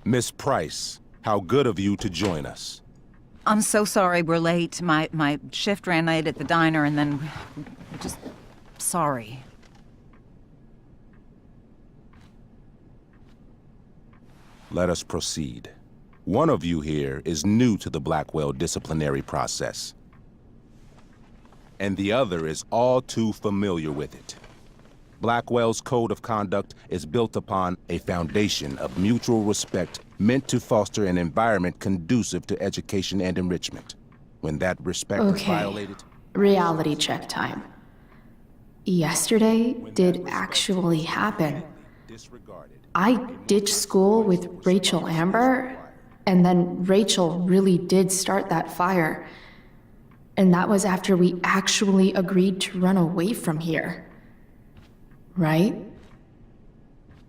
Miss Price, how good of you to join us. I'm so sorry we're late. My shift ran late at the diner and then... just... sorry. Let us proceed. One of you here is new to the Blackwell disciplinary process, and the other is all too familiar with it. Blackwell's code of conduct is built upon a foundation of mutual respect meant to foster an environment conducive to education and enrichment. When that respect is violated... Reality check time. Yesterday did actually happen. I ditched school with Rachel Amber, and then Rachel really did start that fire. And that was after we actually agreed to run away from here. Right?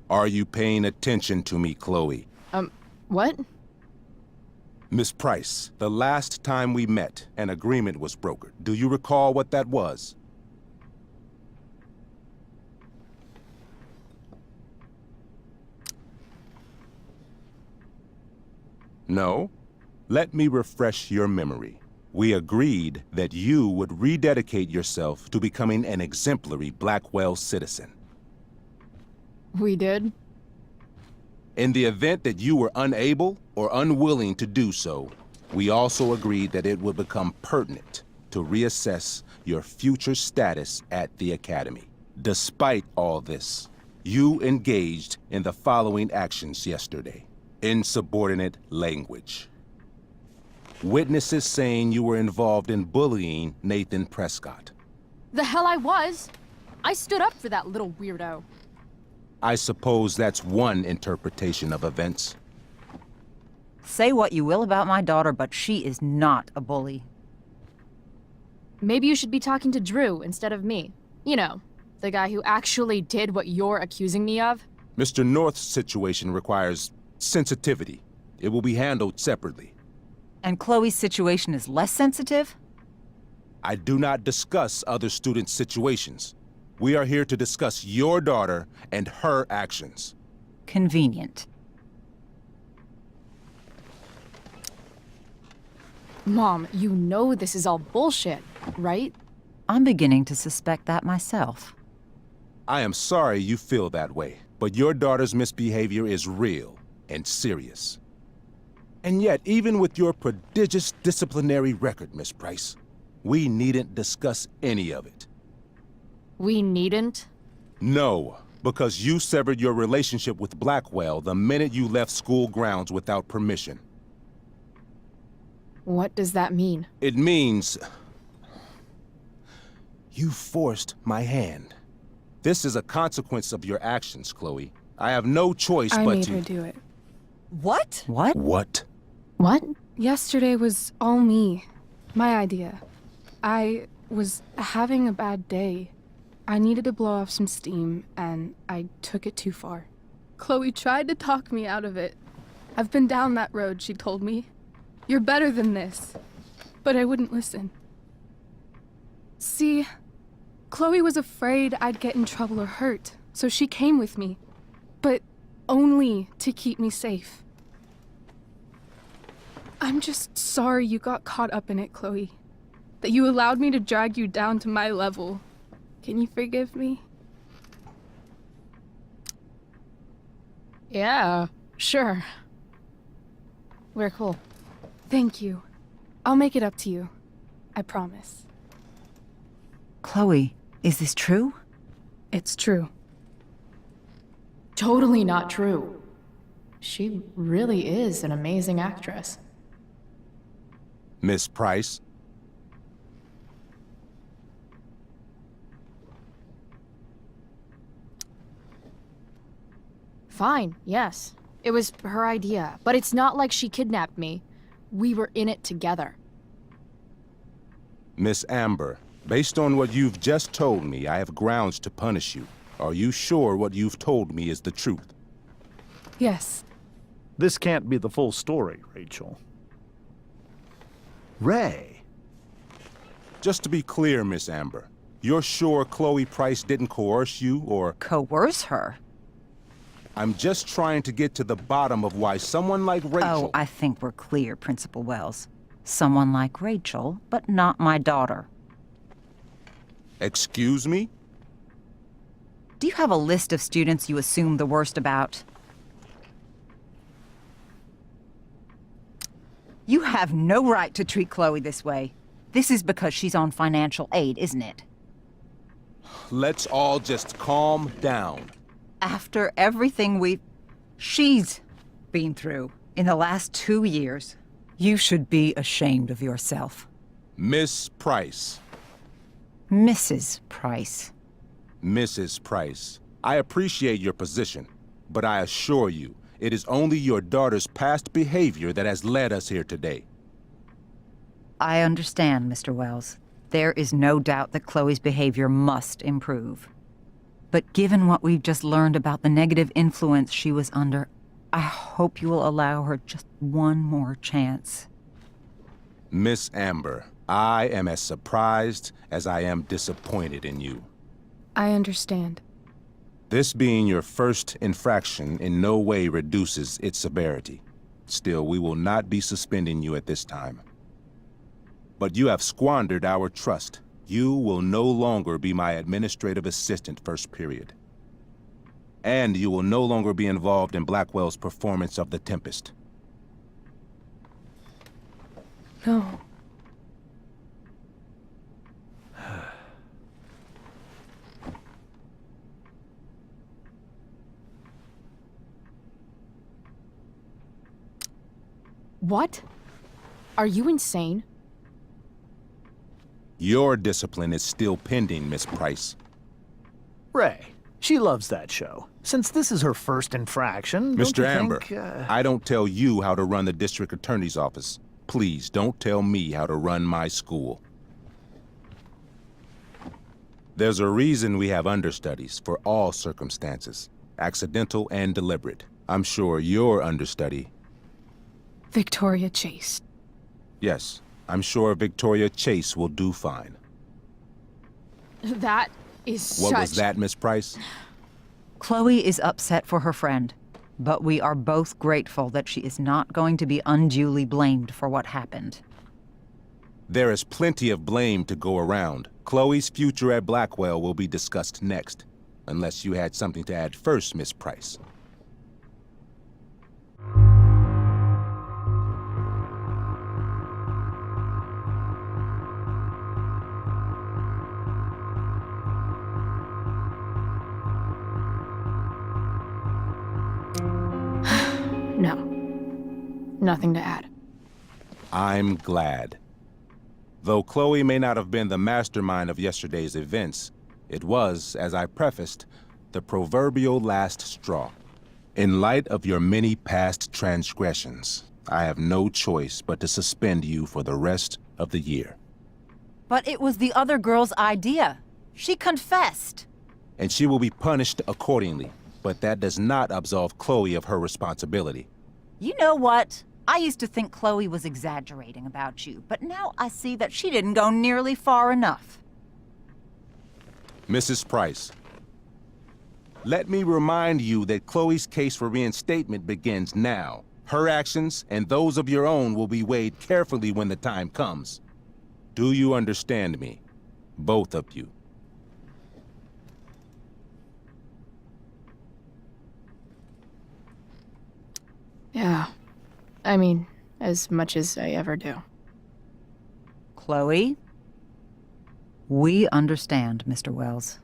Are you paying attention to me, Chloe? What? Miss Price, the last time we met, an agreement was brokered. Do you recall what that was? No? Let me refresh your memory. We agreed that you would rededicate yourself to becoming an exemplary Blackwell citizen. We did? In the event that you were unable or unwilling to do so, we also agreed that it would become pertinent to reassess your future status at the Academy. Despite all this, you engaged in the following actions yesterday. Insubordinate language. Witnesses saying you were involved in bullying Nathan Prescott. The hell I was! I stood up for that little weirdo. I suppose that's one interpretation of events. Say what you will about my daughter, but she is not a bully. Maybe you should be talking to Drew instead of me. You know, the guy who actually did what you're accusing me of. Mr. North's situation requires sensitivity. It will be handled separately. And Chloe's situation is less sensitive? I do not discuss other students' situations. We are here to discuss your daughter and her actions. Convenient. Mom, you know this is all bullshit, right? I'm beginning to suspect that myself. I am sorry you feel that way, but your daughter's misbehavior is real and serious. And yet, even with your prodigious disciplinary record, Miss Price, we needn't discuss any of it. We needn't? No, because you severed your relationship with Blackwell the minute you left school grounds without permission. What does that mean? It means... you forced my hand. This is a consequence of your actions, Chloe. I have no choice I but made to... her do it. What? What? What? What? Yesterday was all me. My idea. I was having a bad day. I needed to blow off some steam, and I took it too far. Chloe tried to talk me out of it. I've been down that road, she told me. You're better than this. But I wouldn't listen. See, Chloe was afraid I'd get in trouble or hurt, so she came with me. But only to keep me safe. I'm just sorry you got caught up in it, Chloe. That you allowed me to drag you down to my level. Can you forgive me? Yeah, sure. We're cool. Thank you. I'll make it up to you. I promise. Chloe, is this true? It's true. Totally not true. She really is an amazing actress. Miss Price? Fine, yes. It was her idea, but it's not like she kidnapped me. We were in it together. Miss Amber, based on what you've just told me, I have grounds to punish you. Are you sure what you've told me is the truth? Yes. This can't be the full story, Rachel. Ray. Just to be clear, Miss Amber, you're sure Chloe Price didn't coerce you or... Coerce her? I'm just trying to get to the bottom of why someone like Rachel... Oh, I think we're clear, Principal Wells. Someone like Rachel, but not my daughter. Excuse me? Do you have a list of students you assume the worst about? You have no right to treat Chloe this way. This is because she's on financial aid, isn't it? Let's all just calm down. After everything she's been through in the last 2 years, you should be ashamed of yourself. Miss Price. Mrs. Price. Mrs. Price, I appreciate your position, but I assure you, it is only your daughter's past behavior that has led us here today. I understand, Mr. Wells. There is no doubt that Chloe's behavior must improve. But given what we've just learned about the negative influence she was under, I hope you will allow her just one more chance. Miss Amber, I am as surprised as I am disappointed in you. I understand. This being your first infraction in no way reduces its severity. Still, we will not be suspending you at this time. But you have squandered our trust. You will no longer be my administrative assistant first period. And you will no longer be involved in Blackwell's performance of The Tempest. No. What? Are you insane? Your discipline is still pending, Miss Price. Ray, she loves that show. Since this is her first infraction, don't Mr. you Amber, think, I don't tell you how to run the district attorney's office. Please don't tell me how to run my school. There's a reason we have understudies for all circumstances, accidental and deliberate. I'm sure your understudy... Victoria Chase. Yes, I'm sure Victoria Chase will do fine. That is What was that, Miss Price? Chloe is upset for her friend, but we are both grateful that she is not going to be unduly blamed for what happened. There is plenty of blame to go around. Chloe's future at Blackwell will be discussed next, unless you had something to add first, Miss Price. No. Nothing to add. I'm glad. Though Chloe may not have been the mastermind of yesterday's events, it was, as I prefaced, the proverbial last straw. In light of your many past transgressions, I have no choice but to suspend you for the rest of the year. But it was the other girl's idea. She confessed. And she will be punished accordingly, but that does not absolve Chloe of her responsibility. You know what? I used to think Chloe was exaggerating about you, but now I see that she didn't go nearly far enough. Mrs. Price, let me remind you that Chloe's case for reinstatement begins now. Her actions and those of your own will be weighed carefully when the time comes. Do you understand me? Both of you. Yeah. I mean, as much as I ever do. Chloe? We understand, Mr. Wells.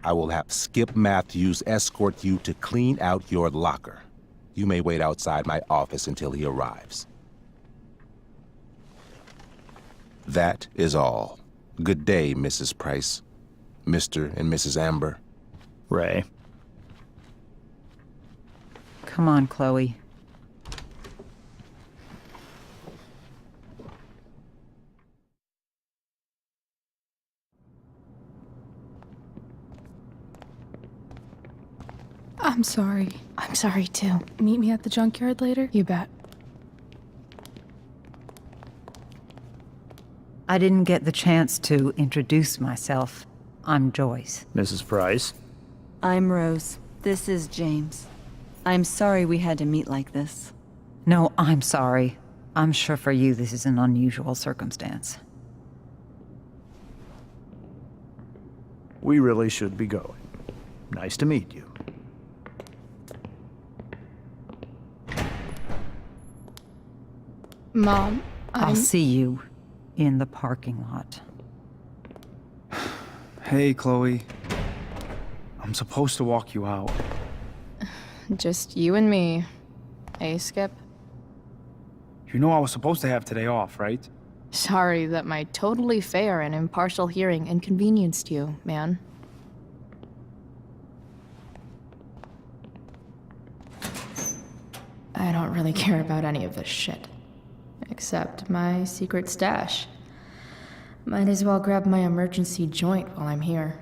I will have Skip Matthews escort you to clean out your locker. You may wait outside my office until he arrives. That is all. Good day, Mrs. Price. Mr. and Mrs. Amber. Ray. Come on, Chloe. I'm sorry. I'm sorry, too. Meet me at the junkyard later? You bet. I didn't get the chance to introduce myself. I'm Joyce. Mrs. Price. I'm Rose. This is James. I'm sorry we had to meet like this. No, I'm sorry. I'm sure for you this is an unusual circumstance. We really should be going. Nice to meet you. Mom, I'll see you in the parking lot. Hey, Chloe. I'm supposed to walk you out. Just you and me. Hey, Skip. You know I was supposed to have today off, right? Sorry that my totally fair and impartial hearing inconvenienced you, man. I don't really care about any of this shit. Except my secret stash. Might as well grab my emergency joint while I'm here.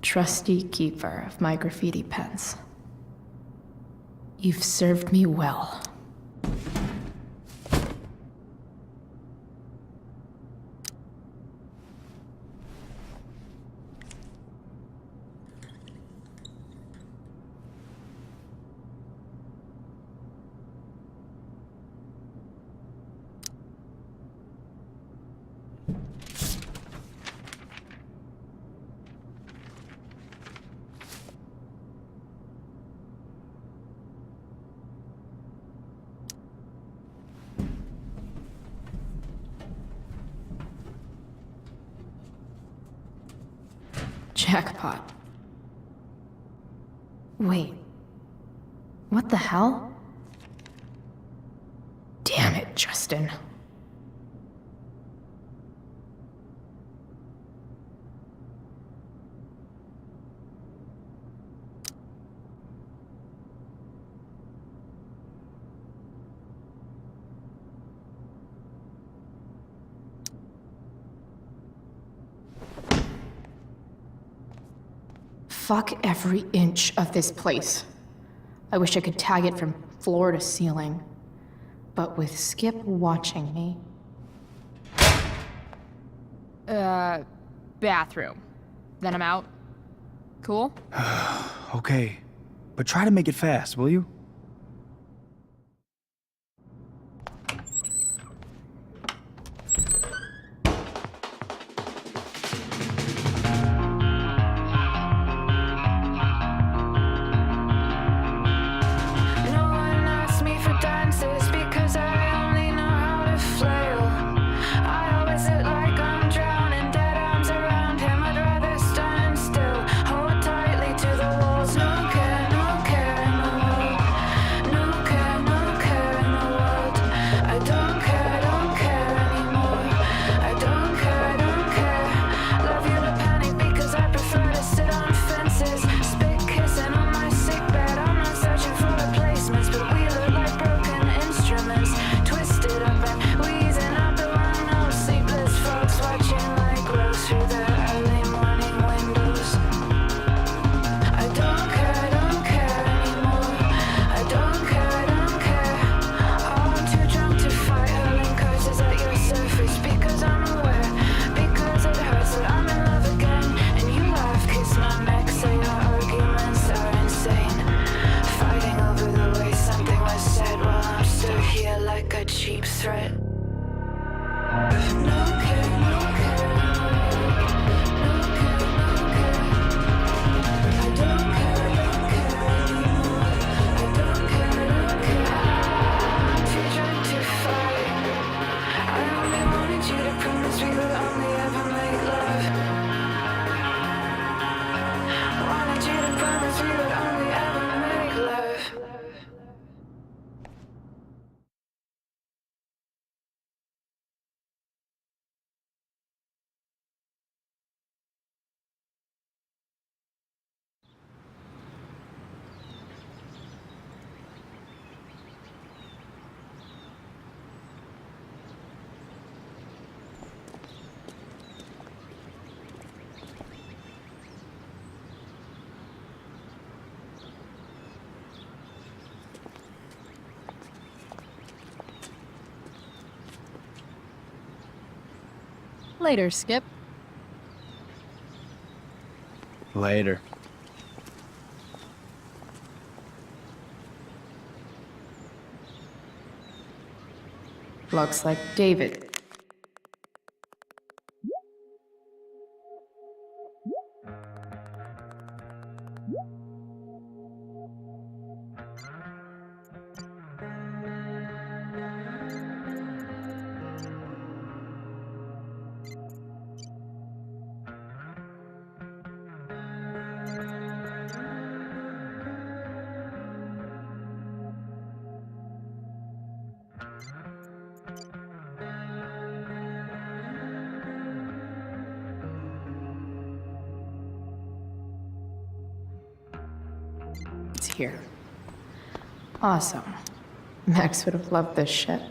Trusty keeper of my graffiti pens. You've served me well. Jackpot. Wait. What the hell? Damn it, Justin. Fuck every inch of this place. I wish I could tag it from floor to ceiling. But with Skip watching me... bathroom. Then I'm out. Cool? Okay, but try to make it fast, will you? Later, Skip. Later. Looks like David. It's here. Awesome. Max would have loved this shit.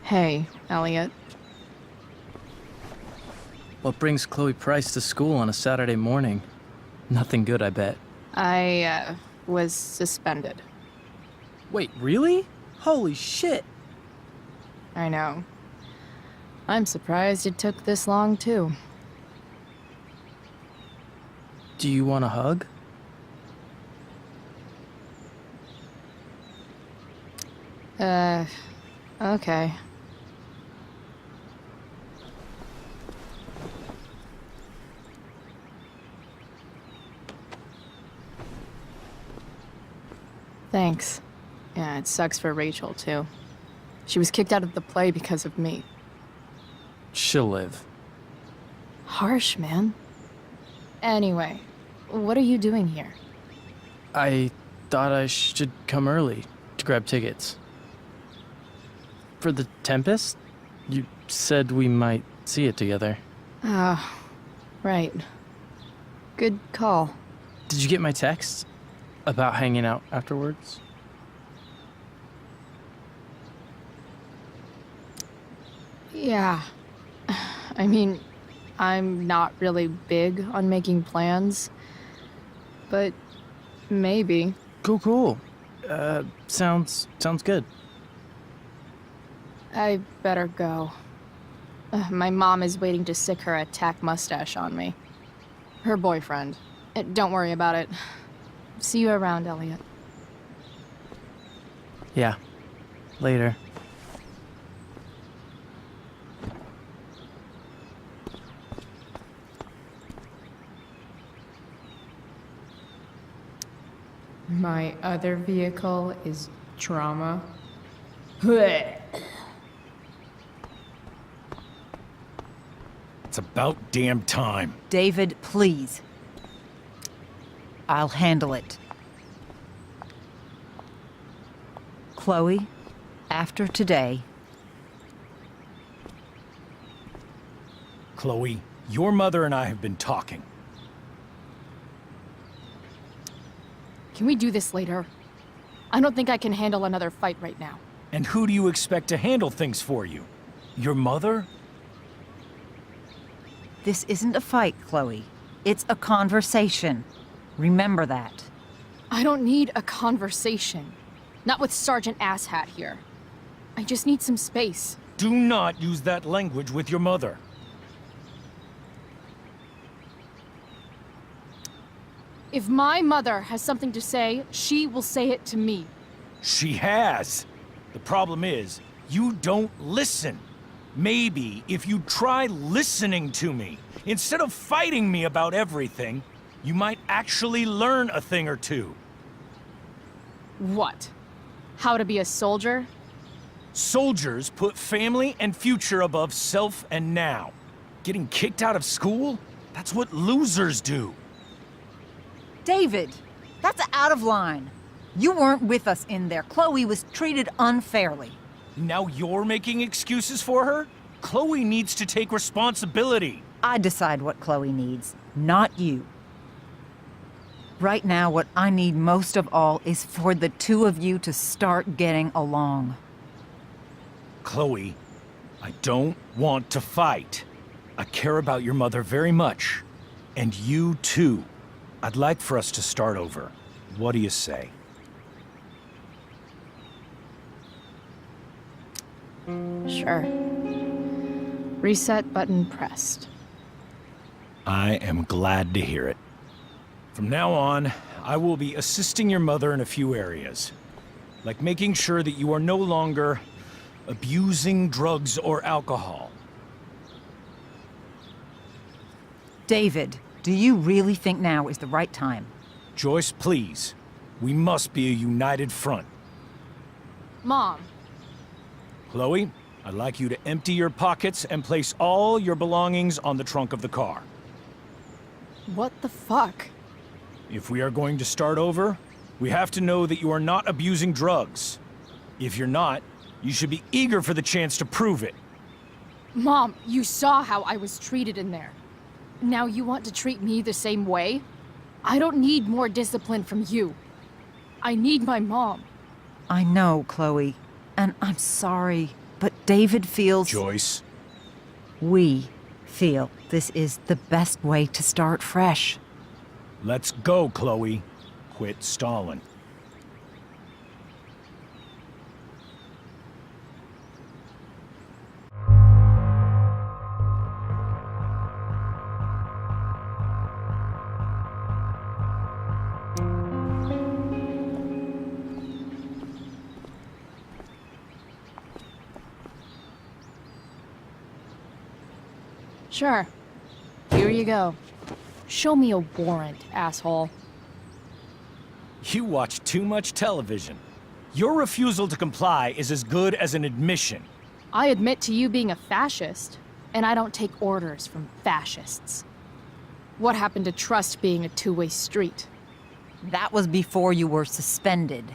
Hey, Elliot. What brings Chloe Price to school on a Saturday morning? Nothing good, I bet. I, was suspended. Wait, really? Holy shit! I know. I'm surprised it took this long, too. Do you want a hug? Okay. Thanks. Yeah, it sucks for Rachel, too. She was kicked out of the play because of me. She'll live. Harsh, man. Anyway, what are you doing here? I thought I should come early to grab tickets. For the Tempest? You said we might see it together. Ah, right. Good call. Did you get my text? About hanging out afterwards? Yeah. I mean, I'm not really big on making plans, but maybe. Cool. Sounds good. I better go. My mom is waiting to sick her attack mustache on me. Her boyfriend. Don't worry about it. See you around, Elliot. Yeah. Later. My other vehicle is trauma. It's about damn time. David, please. I'll handle it. Chloe, after today... Chloe, your mother and I have been talking. Can we do this later? I don't think I can handle another fight right now. And who do you expect to handle things for you? Your mother? This isn't a fight, Chloe. It's a conversation. Remember that. I don't need a conversation. Not with Sergeant Asshat here. I just need some space. Do not use that language with your mother. If my mother has something to say, she will say it to me. She has. The problem is, you don't listen. Maybe if you try listening to me, instead of fighting me about everything, you might actually learn a thing or two. What? How to be a soldier? Soldiers put family and future above self and now. Getting kicked out of school? That's what losers do. David, that's out of line. You weren't with us in there. Chloe was treated unfairly. Now you're making excuses for her? Chloe needs to take responsibility. I decide what Chloe needs, not you. Right now, what I need most of all is for the two of you to start getting along. Chloe, I don't want to fight. I care about your mother very much. And you too. I'd like for us to start over. What do you say? Sure. Reset button pressed. I am glad to hear it. From now on, I will be assisting your mother in a few areas. Like making sure that you are no longer abusing drugs or alcohol. David, do you really think now is the right time? Joyce, please. We must be a united front. Mom, Chloe, I'd like you to empty your pockets and place all your belongings on the trunk of the car. what the fuck? If we are going to start over, we have to know that you are not abusing drugs. If you're not, you should be eager for the chance to prove it. Mom, you saw how I was treated in there. Now you want to treat me the same way? I don't need more discipline from you. I need my mom. I know, Chloe, and I'm sorry, but David feels... Joyce. We feel this is the best way to start fresh. Let's go, Chloe. Quit stalling. Sure. Here you go. Show me a warrant, asshole. You watch too much television. Your refusal to comply is as good as an admission. I admit to you being a fascist, and I don't take orders from fascists. What happened to trust being a two-way street? That was before you were suspended.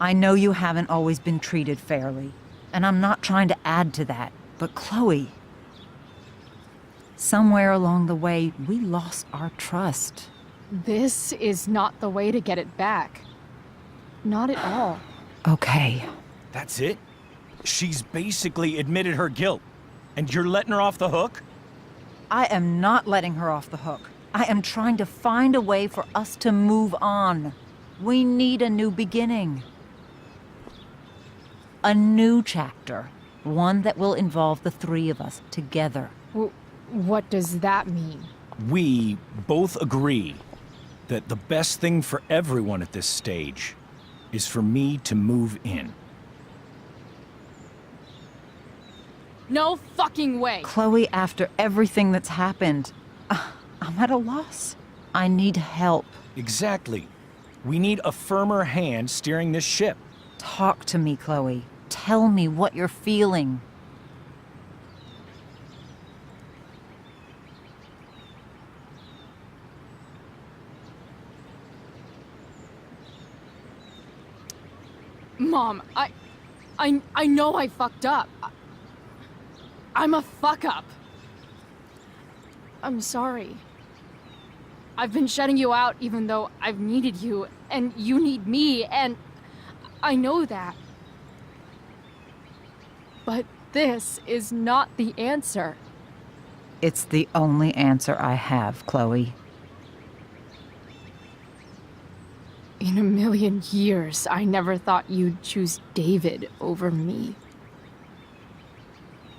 I know you haven't always been treated fairly, and I'm not trying to add to that, but Chloe... Somewhere along the way, we lost our trust. This is not the way to get it back. Not at all. Okay. That's it? She's basically admitted her guilt, and you're letting her off the hook? I am not letting her off the hook. I am trying to find a way for us to move on. We need a new beginning. A new chapter. One that will involve the three of us together. What does that mean? We both agree that the best thing for everyone at this stage is for me to move in. No fucking way! Chloe, after everything that's happened, I'm at a loss. I need help. Exactly. We need a firmer hand steering this ship. Talk to me, Chloe. Tell me what you're feeling. Mom, I know I fucked up. I'm a fuck-up. I'm sorry. I've been shutting you out even though I've needed you, and you need me, and I know that. But this is not the answer. It's the only answer I have, Chloe. In a million years, I never thought you'd choose David over me.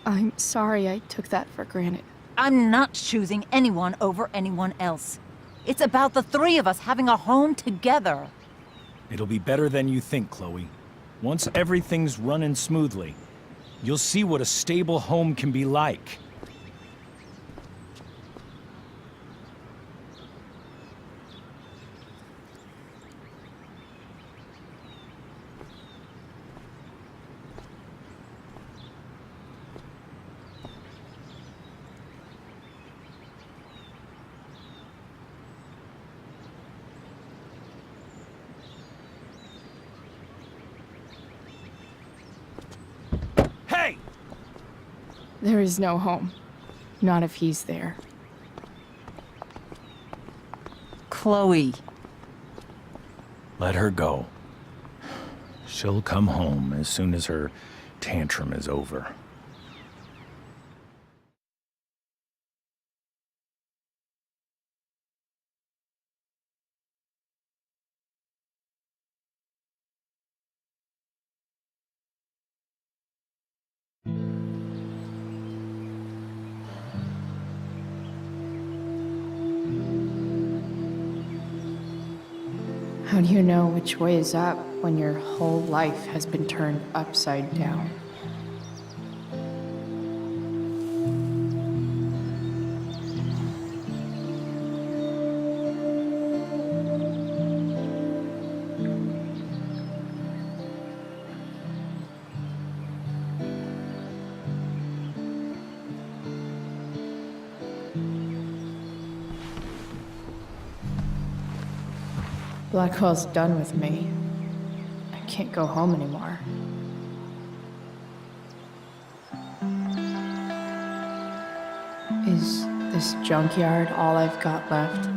I'm sorry I took that for granted. I'm not choosing anyone over anyone else. It's about the three of us having a home together. It'll be better than you think, Chloe. Once everything's running smoothly, you'll see what a stable home can be like. Hey! There is no home. Not if he's there. Chloe. Let her go. She'll come home as soon as her tantrum is over. How do you know which way is up when your whole life has been turned upside down? Blackwell's done with me. I can't go home anymore. Is this junkyard all I've got left?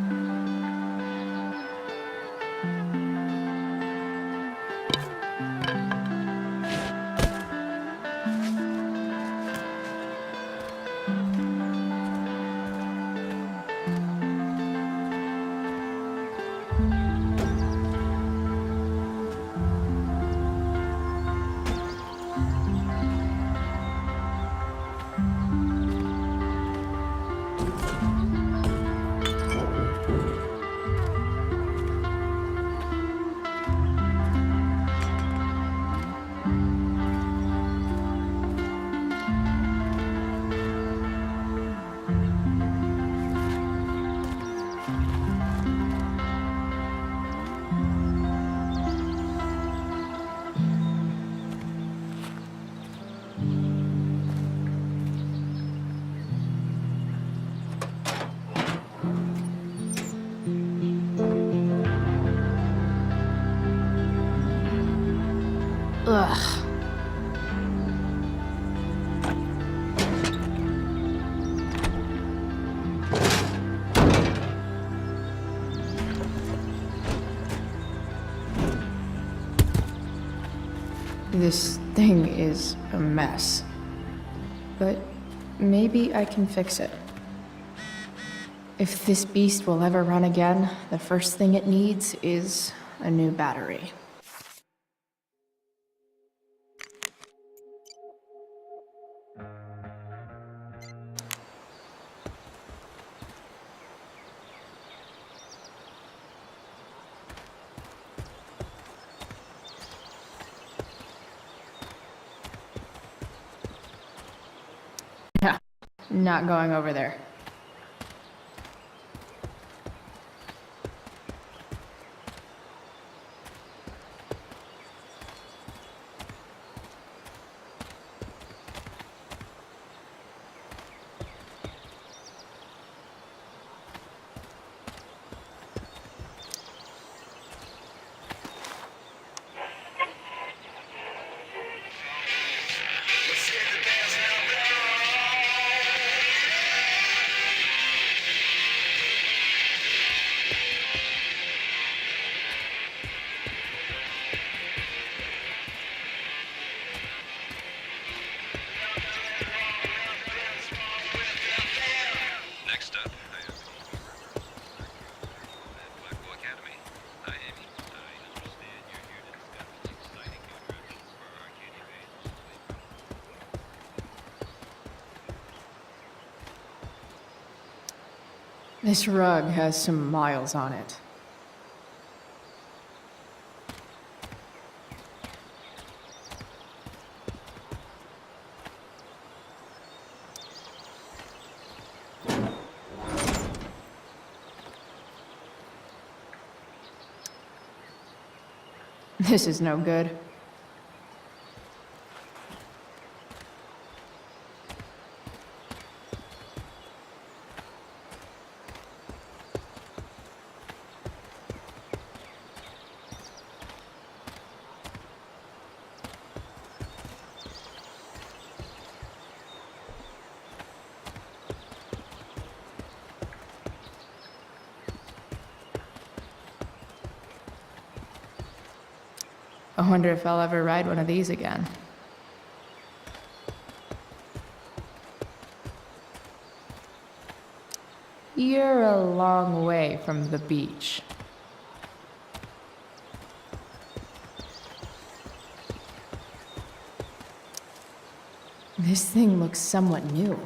Ugh. This thing is a mess. But maybe I can fix it. If this beast will ever run again, the first thing it needs is a new battery. Yeah, not going over there. This rug has some miles on it. This is no good. I wonder if I'll ever ride one of these again. You're a long way from the beach. This thing looks somewhat new.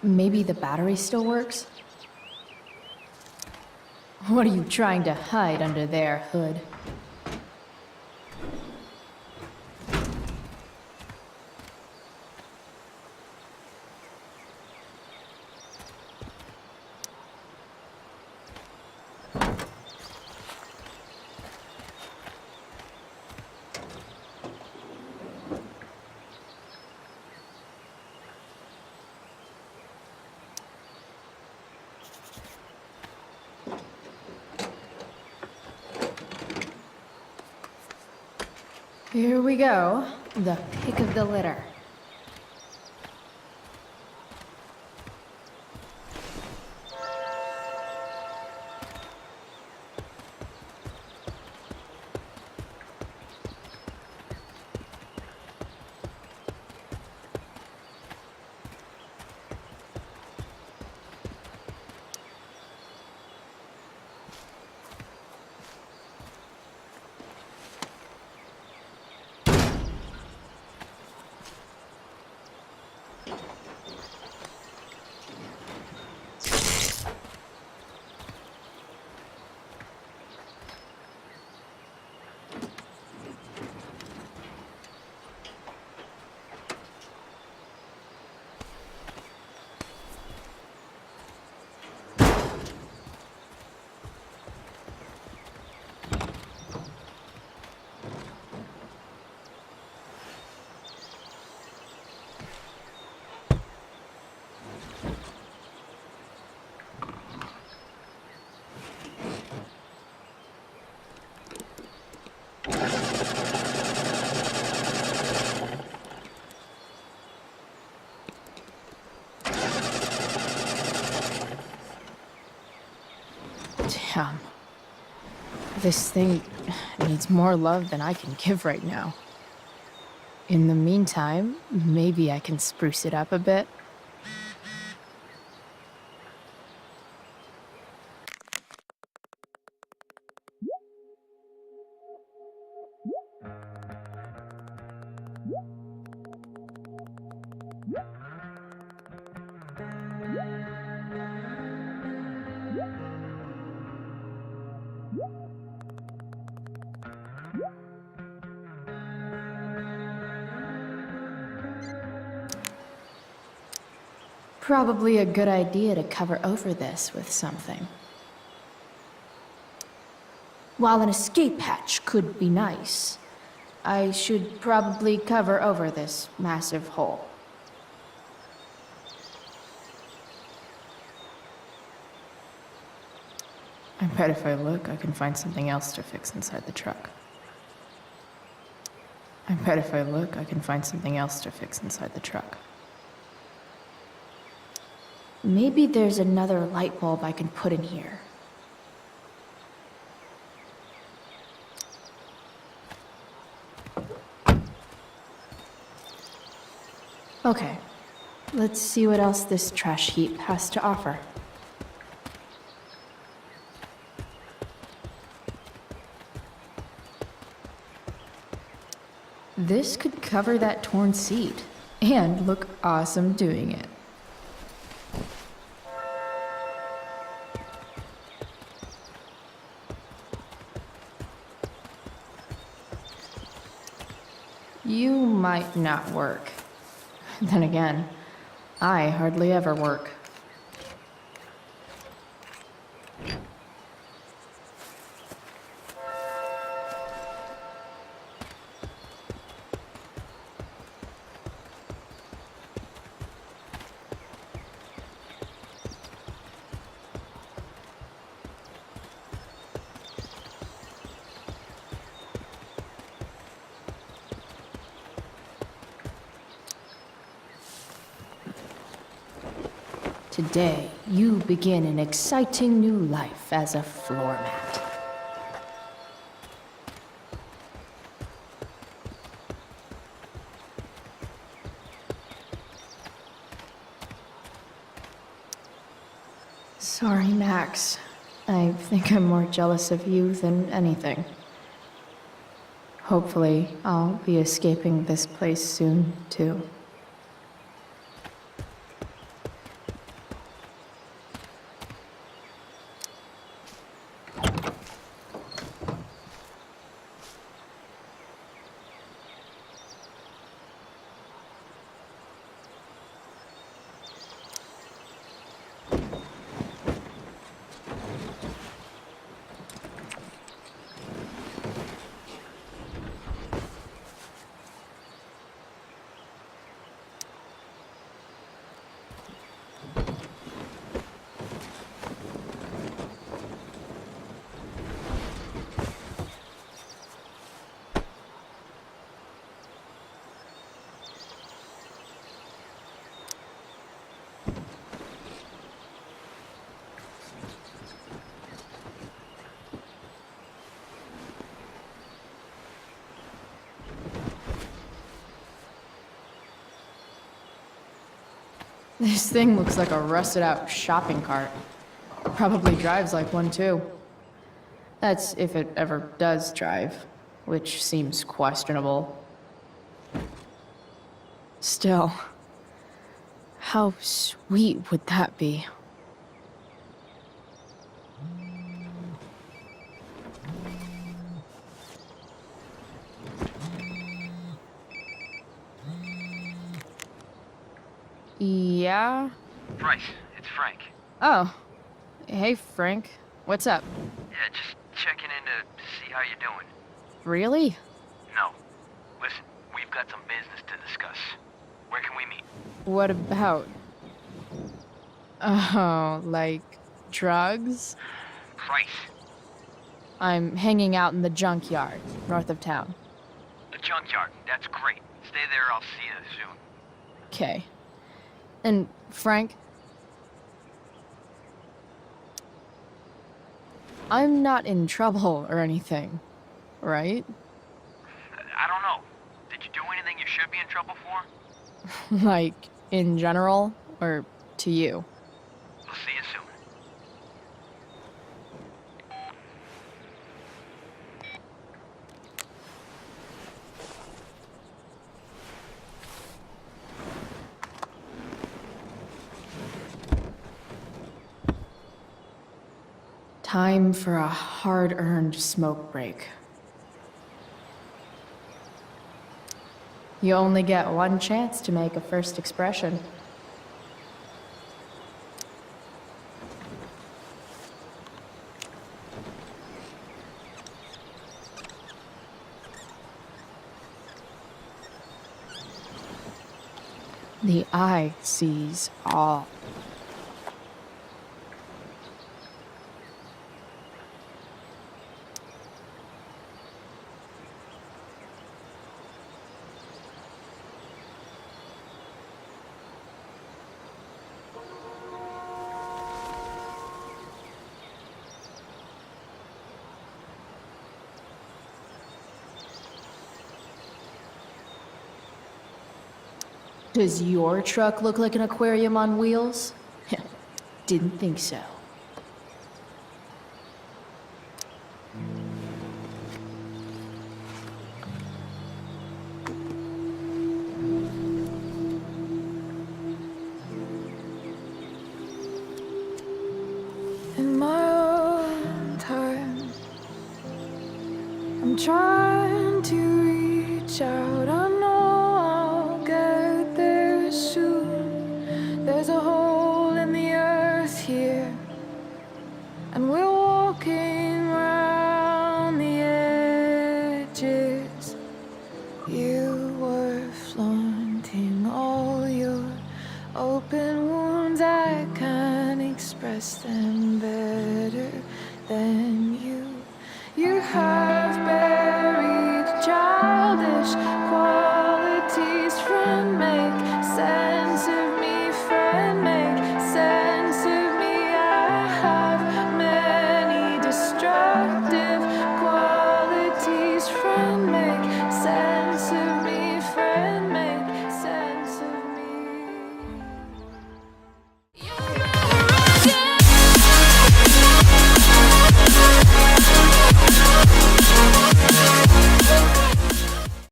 Maybe the battery still works? What are you trying to hide under there, Hood? Here we go, the pick of the litter. Damn. This thing needs more love than I can give right now. In the meantime, maybe I can spruce it up a bit. Probably a good idea to cover over this with something. While an escape hatch could be nice, I should probably cover over this massive hole. I bet if I look, I can find something else to fix inside the truck. I bet if I look, I can find something else to fix inside the truck. Maybe there's another light bulb I can put in here. Okay, let's see what else this trash heap has to offer. This could cover that torn seat and look awesome doing it. You might not work. Then again, I hardly ever work. Today, you begin an exciting new life as a floor mat. Sorry, Max. I think I'm more jealous of you than anything. Hopefully, I'll be escaping this place soon, too. This thing looks like a rusted-out shopping cart. Probably drives like one, too. That's if it ever does drive, which seems questionable. Still, how sweet would that be? Yeah? Bryce, it's Frank. Oh. Hey, Frank. What's up? Yeah, just checking in to see how you're doing. Really? No. Listen, we've got some business to discuss. Where can we meet? What about? Oh, like drugs? Bryce. I'm hanging out in the junkyard, north of town. The junkyard. That's great. Stay there, I'll see you soon. Okay. And, Frank? I'm not in trouble or anything, right? I don't know. Did you do anything you should be in trouble for? Like, in general, or to you? We'll see you soon. Time for a hard-earned smoke break. You only get one chance to make a first expression. The eye sees all. Does your truck look like an aquarium on wheels? Didn't think so. In my own time, I'm trying to reach out. I know I'll get there soon. There's a hole in the earth here, and we're walking around the edges. You were flaunting all your open wounds. I can't express them better than